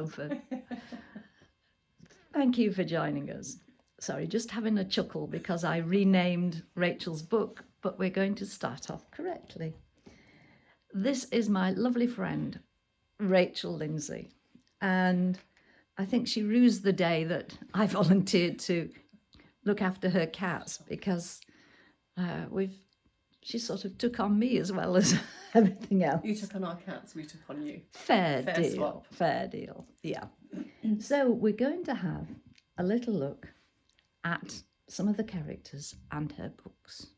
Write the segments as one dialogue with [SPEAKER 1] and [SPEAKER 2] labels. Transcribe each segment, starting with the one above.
[SPEAKER 1] Beaufort. Thank you for joining us. Sorry, just having a chuckle because I renamed Rachel's book, but we're going to start off correctly. This is my lovely friend, Rachael Lindsay, and I think she rues the day that I volunteered to look after her cats because she sort of took on me as well as everything else.
[SPEAKER 2] You took on our cats, we took on you.
[SPEAKER 1] Fair deal, yeah. So we're going to have a little look at some of the characters and her books.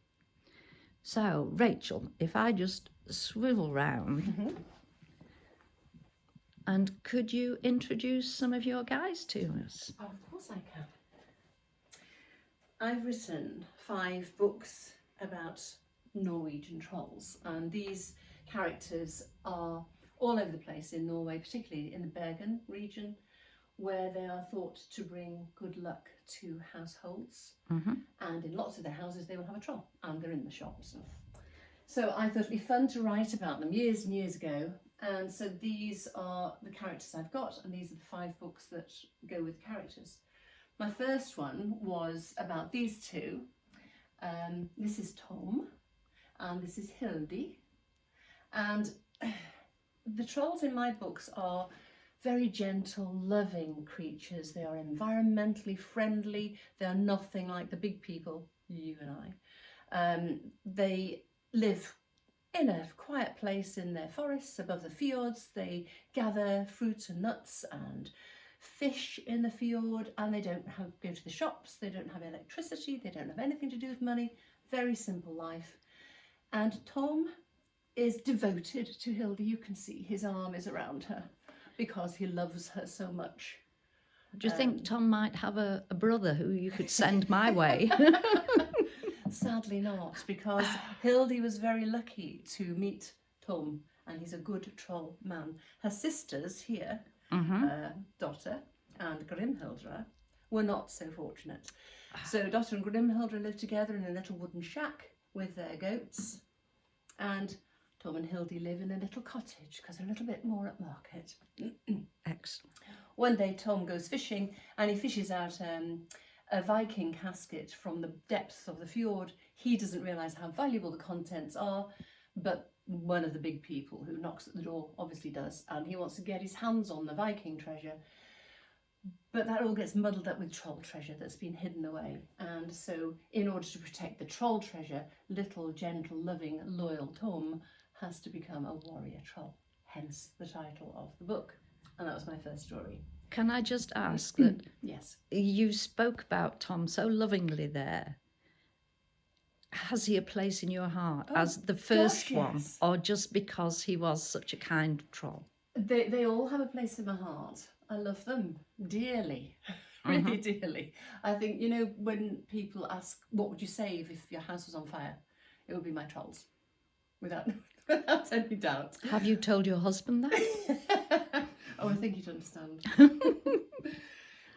[SPEAKER 1] So, Rachael, if I just swivel round, and could you introduce some of your guys to us?
[SPEAKER 2] Oh, of course I can. I've written 5 books about Norwegian trolls, and these characters are all over the place in Norway, particularly in the Bergen region, where they are thought to bring good luck to households. And in lots of their houses they will have a troll, and they're in the shops. So I thought it'd be fun to write about them years and years ago, and so these are the characters I've got, and these are the 5 books that go with the characters. My first one was about these two. This is Tom, and this is Hildy. And the trolls in my books are very gentle, loving creatures. They are environmentally friendly. They are nothing like the big people, you and I. They live in a quiet place in their forests above the fjords. They gather fruit and nuts and fish in the fjord, and they don't go to the shops. They don't have electricity. They don't have anything to do with money. Very simple life. And Tom is devoted to Hildy. You can see his arm is around her because he loves her so much.
[SPEAKER 1] Do you think Tom might have a brother who you could send my way?
[SPEAKER 2] Sadly not, because Hildy was very lucky to meet Tom, and he's a good troll man. Her sisters here, Dotter and Grimhildra, were not so fortunate. So Dotter and Grimhildra lived together in a little wooden shack with their goats, and Tom and Hildy live in a little cottage because they're a little bit more upmarket.
[SPEAKER 1] Excellent.
[SPEAKER 2] One day Tom goes fishing and he fishes out a Viking casket from the depths of the fjord. He doesn't realise how valuable the contents are, but one of the big people who knocks at the door obviously does, and he wants to get his hands on the Viking treasure. But that all gets muddled up with troll treasure that's been hidden away. And so in order to protect the troll treasure, little, gentle, loving, loyal Tom has to become a warrior troll, hence the title of the book. And that was my first story.
[SPEAKER 1] Can I just ask that
[SPEAKER 2] Yes.
[SPEAKER 1] you spoke about Tom so lovingly there. Has he a place in your heart as the first one,
[SPEAKER 2] yes.
[SPEAKER 1] or just because he was such a kind troll?
[SPEAKER 2] They all have a place in my heart. I love them dearly, really dearly. I think, you know, when people ask, what would you save if your house was on fire? It would be my trolls, without any doubt.
[SPEAKER 1] Have you told your husband that?
[SPEAKER 2] Oh, I think he'd understand.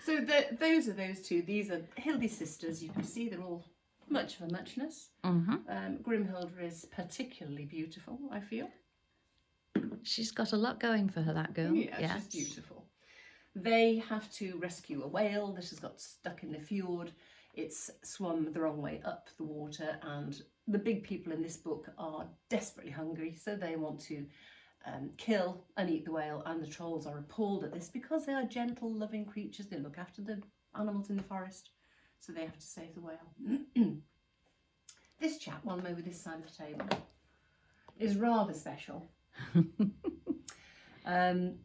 [SPEAKER 2] So those are those two. These are Hildy's sisters. You can see they're all much of a muchness. Grimhildra is particularly beautiful, I feel.
[SPEAKER 1] She's got a lot going for her, that girl.
[SPEAKER 2] Yeah,
[SPEAKER 1] yes.
[SPEAKER 2] She's beautiful. They have to rescue a whale that has got stuck in the fjord. It's swum the wrong way up the water, and the big people in this book are desperately hungry, so they want to kill and eat the whale, and the trolls are appalled at this because they are gentle, loving creatures. They look after the animals in the forest, so they have to save the whale. This chap, one over this side of the table, is rather special.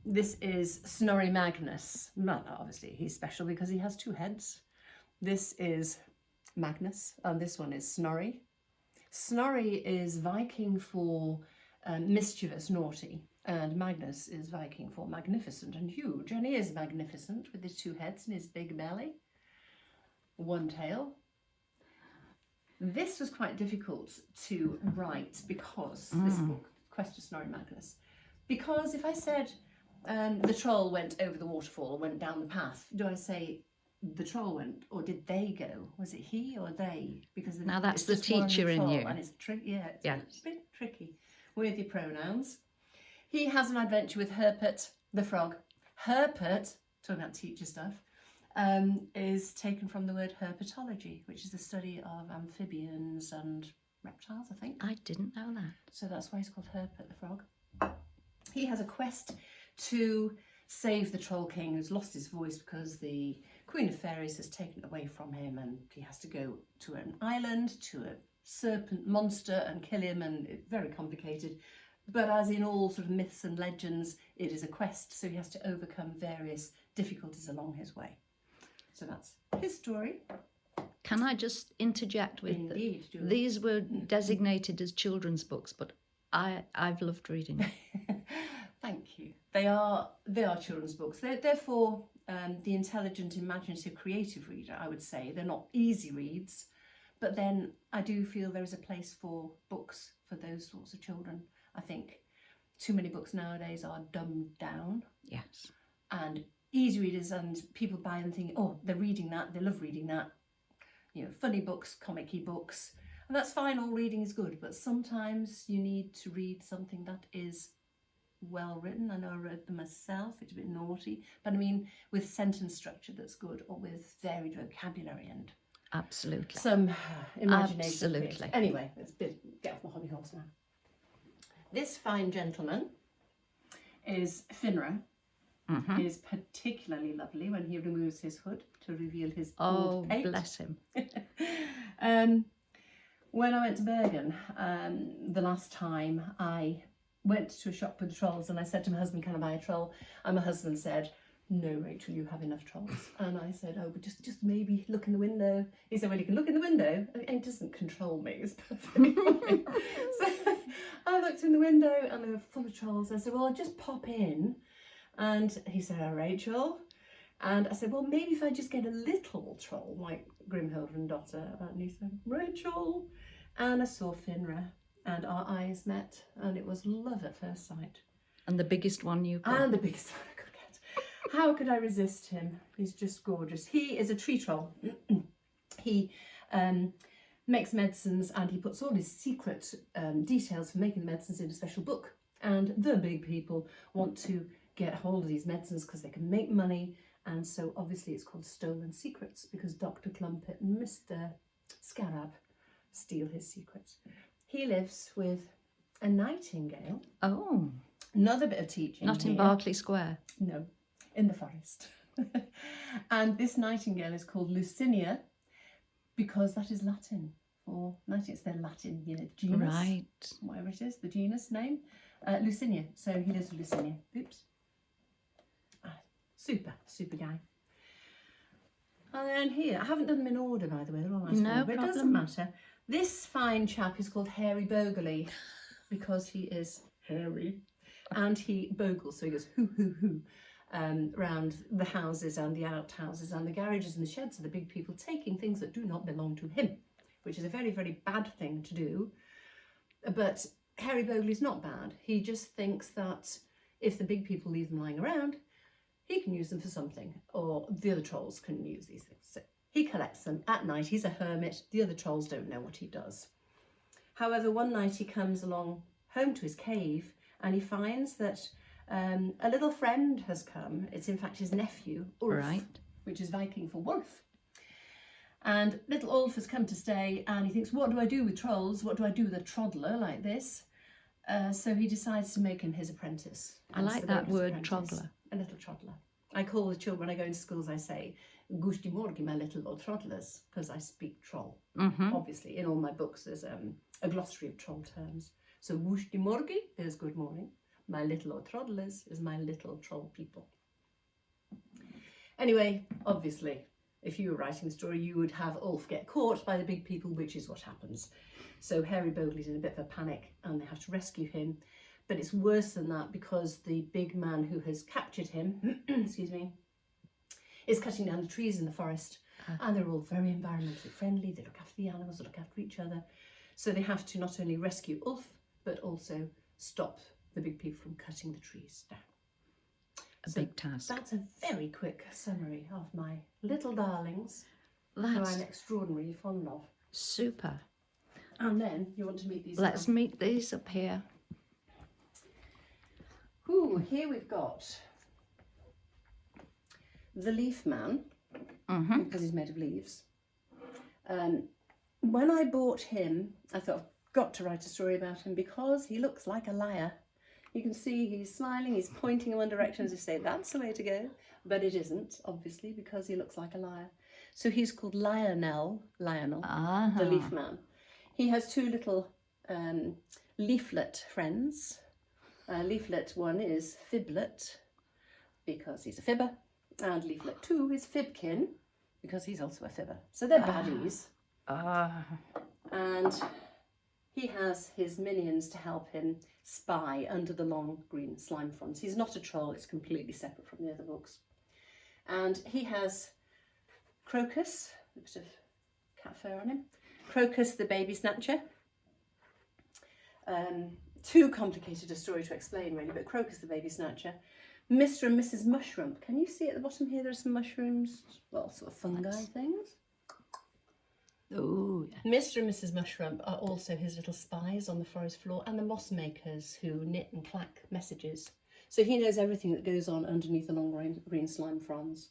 [SPEAKER 2] This is Snorri Magnus. Well, obviously he's special because he has 2 heads. This is Magnus, and this one is Snorri. Snorri is Viking for mischievous, naughty, and Magnus is Viking for magnificent and huge, and he is magnificent with his 2 heads and his big belly, 1 tail. This was quite difficult to write because this book, Quest of Snorri Magnus, because if I said the troll went over the waterfall or went down the path, do I say the troll went, or did they go? Was it he or they? Because
[SPEAKER 1] now that's the teacher in you.
[SPEAKER 2] And it's tricky. Yeah, it's a bit tricky with your pronouns. He has an adventure with Herpet the frog, Herpet, talking about teacher stuff, is taken from the word herpetology, which is the study of amphibians and reptiles, I think.
[SPEAKER 1] I didn't know that.
[SPEAKER 2] So that's why he's called Herpet the frog. He has a quest to save the Troll King, who's lost his voice because the Queen of Fairies has taken it away from him, and he has to go to an island, to a serpent monster and kill him, and it's very complicated. But as in all sort of myths and legends, it is a quest, so he has to overcome various difficulties along his way. So that's his story.
[SPEAKER 1] Can I just interject with
[SPEAKER 2] Indeed, Julie.
[SPEAKER 1] these were designated as children's books, but I've loved reading them.
[SPEAKER 2] Thank you. They are children's books. They're for the intelligent, imaginative, creative reader, I would say. They're not easy reads, but then I do feel there is a place for books for those sorts of children. I think too many books nowadays are dumbed down.
[SPEAKER 1] Yes.
[SPEAKER 2] And easy readers, and people buy them thinking, oh, they're reading that, they love reading that. You know, funny books, comic-y books. And that's fine, all reading is good, but sometimes you need to read something that is well written. I know I read them myself, it's a bit naughty, but I mean with sentence structure that's good, or with varied vocabulary and
[SPEAKER 1] Absolutely.
[SPEAKER 2] some imagination.
[SPEAKER 1] Absolutely.
[SPEAKER 2] Anyway, let's get off my hobby horse now. This fine gentleman is Finra. He is particularly lovely when he removes his hood to reveal his bald pate.
[SPEAKER 1] Bless him.
[SPEAKER 2] When I went to Bergen the last time, I went to a shop with trolls, and I said to my husband, can I buy a troll? And my husband said, no, Rachel, you have enough trolls. And I said, oh, but just maybe look in the window. He said, well, you can look in the window. It doesn't control me, it's perfectly fine. So I looked in the window and they were full of trolls. I said, well, I'll just pop in. And he said, oh, Rachel. And I said, well, maybe if I just get a little troll, like Grimhild and Dotter. And he said, Rachel. And I saw Finra, and our eyes met, and it was love at first sight.
[SPEAKER 1] And the biggest one you got.
[SPEAKER 2] And the biggest one I could get. How could I resist him? He's just gorgeous. He is a tree troll. He makes medicines, and he puts all his secret details for making the medicines in a special book. And the big people want to get hold of these medicines because they can make money. And so obviously it's called Stolen Secrets, because Dr. Clumpet and Mr. Scarab steal his secrets. He lives with a nightingale.
[SPEAKER 1] Oh.
[SPEAKER 2] Another bit of teaching.
[SPEAKER 1] Not in
[SPEAKER 2] here.
[SPEAKER 1] Berkeley Square.
[SPEAKER 2] No, in the forest. And this nightingale is called Lucinia because that is Latin for nightingale. It's their Latin, genus.
[SPEAKER 1] Right.
[SPEAKER 2] Whatever it is, the genus name. Lucinia. So he lives with Lucinia. Oops. Super guy. And then here, I haven't done them in order, by the way. They're all nice.
[SPEAKER 1] No
[SPEAKER 2] but it doesn't matter. This fine chap is called Hairy Bogley because he is hairy, and he bogles, so he goes hoo hoo hoo round the houses and the outhouses and the garages and the sheds of the big people, taking things that do not belong to him, which is a very, very bad thing to do. But Hairy Bogley's not bad. He just thinks that if the big people leave them lying around, he can use them for something, or the other trolls can use these things. So he collects them at night. He's a hermit. The other trolls don't know what he does. However, one night he comes along home to his cave, and he finds that a little friend has come. It's in fact his nephew, Ulf,
[SPEAKER 1] Right.
[SPEAKER 2] which is Viking for wolf. And little Ulf has come to stay, and he thinks, what do I do with trolls? What do I do with a troddler like this? So he decides to make him his apprentice.
[SPEAKER 1] I like that word, troddler.
[SPEAKER 2] A little troddler. I call the children, when I go into schools, I say, Gusti morgi, my little old troddlers, because I speak troll. Obviously, in all my books, there's a glossary of troll terms. So Gusti morgi is good morning. My little old troddlers is my little troll people. Anyway, obviously, if you were writing the story, you would have Ulf get caught by the big people, which is what happens. So Hairy Bogley's in a bit of a panic, and they have to rescue him. But it's worse than that, because the big man who has captured him, excuse me, is cutting down the trees in the forest. And they're all very environmentally friendly. They look after the animals, they look after each other. So they have to not only rescue Ulf, but also stop the big people from cutting the trees down.
[SPEAKER 1] A big task.
[SPEAKER 2] That's a very quick summary of my little darlings, who
[SPEAKER 1] That's
[SPEAKER 2] I'm extraordinarily fond of.
[SPEAKER 1] super.
[SPEAKER 2] And then you want to meet these.
[SPEAKER 1] Let's meet these up here.
[SPEAKER 2] Ooh, here we've got the Leaf Man,
[SPEAKER 1] Mm-hmm.
[SPEAKER 2] because he's made of leaves. When I bought him, I thought, I've got to write a story about him because he looks like a liar. You can see he's smiling, he's pointing in one direction as if to say, that's the way to go. But it isn't, obviously, because he looks like a liar. So he's called Lionel, the Leaf Man. He has two little leaflet friends. Leaflet 1 is Fiblet, because he's a fibber. And Leaflet 2 is Fibkin, because he's also a fibber. So they're baddies. And he has his minions to help him spy under the long green slime fronds. He's not a troll, it's completely separate from the other books. And he has Crocus, a bit of cat fur on him. Crocus the baby snatcher. Too complicated a story to explain really, but Crocus the baby snatcher. Mr. and Mrs. Mushroom. Can you see at the bottom here there are some mushrooms? Well, sort of fungi things.
[SPEAKER 1] Oh, yeah.
[SPEAKER 2] Mr. and Mrs. Mushroom are also his little spies on the forest floor and the moss makers who knit and clack messages. So he knows everything that goes on underneath the long green slime fronds.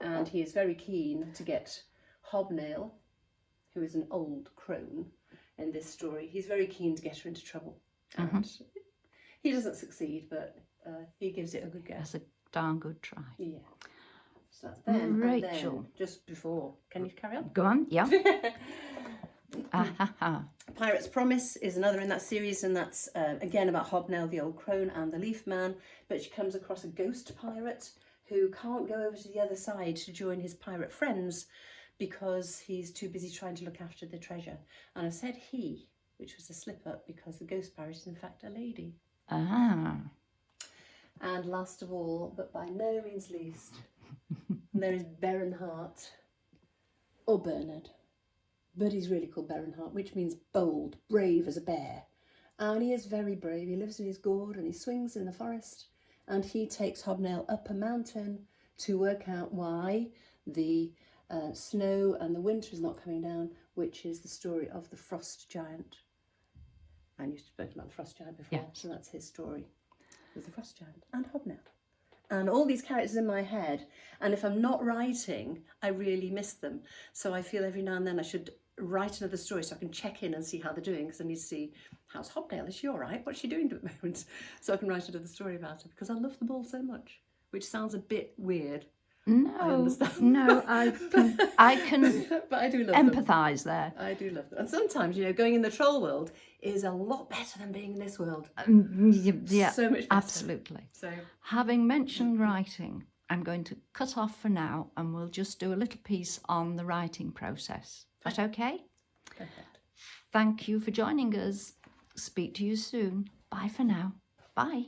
[SPEAKER 2] And he is very keen to get Hobnail, who is an old crone in this story. He's very keen to get her into trouble. And he doesn't succeed, but he gives it a good guess.
[SPEAKER 1] That's a darn good try.
[SPEAKER 2] Yeah. So that's them.
[SPEAKER 1] Rachel.
[SPEAKER 2] And then, just before, can you carry on?
[SPEAKER 1] Go on, yeah.
[SPEAKER 2] Pirate's Promise is another in that series, and that's again about Hobnail, the old crone, and the Leaf Man. But she comes across a ghost pirate who can't go over to the other side to join his pirate friends because he's too busy trying to look after the treasure. And I said he, which was a slip up because the ghost pirate is in fact a lady. And last of all, but by no means least, there is Bernhardt, or Bernard, but he's really called Bernhardt, which means bold, brave as a bear. And he is very brave. He lives in his gourd and he swings in the forest, and he takes Hobnail up a mountain to work out why the snow and the winter is not coming down, which is the story of the frost giant. And you've spoken about the frost giant before, so that's his story with the frost giant and Hobnail. And all these characters in my head, and if I'm not writing, I really miss them. So I feel every now and then I should write another story so I can check in and see how they're doing, because I need to see, how's Hobnail? Is she all right? What's she doing at the moment? So I can write another story about her, because I love them all so much, which sounds a bit weird.
[SPEAKER 1] No,
[SPEAKER 2] I understand.
[SPEAKER 1] No, I can
[SPEAKER 2] but I do love
[SPEAKER 1] empathise there.
[SPEAKER 2] I do love them. And sometimes, you know, going in the troll world is a lot better than being in this world.
[SPEAKER 1] Yeah,
[SPEAKER 2] so much better.
[SPEAKER 1] Absolutely.
[SPEAKER 2] So,
[SPEAKER 1] having mentioned writing, I'm going to cut off for now, and we'll just do a little piece on the writing process. Is that okay?
[SPEAKER 2] perfect.
[SPEAKER 1] Thank you for joining us. Speak to you soon. Bye for now. Bye.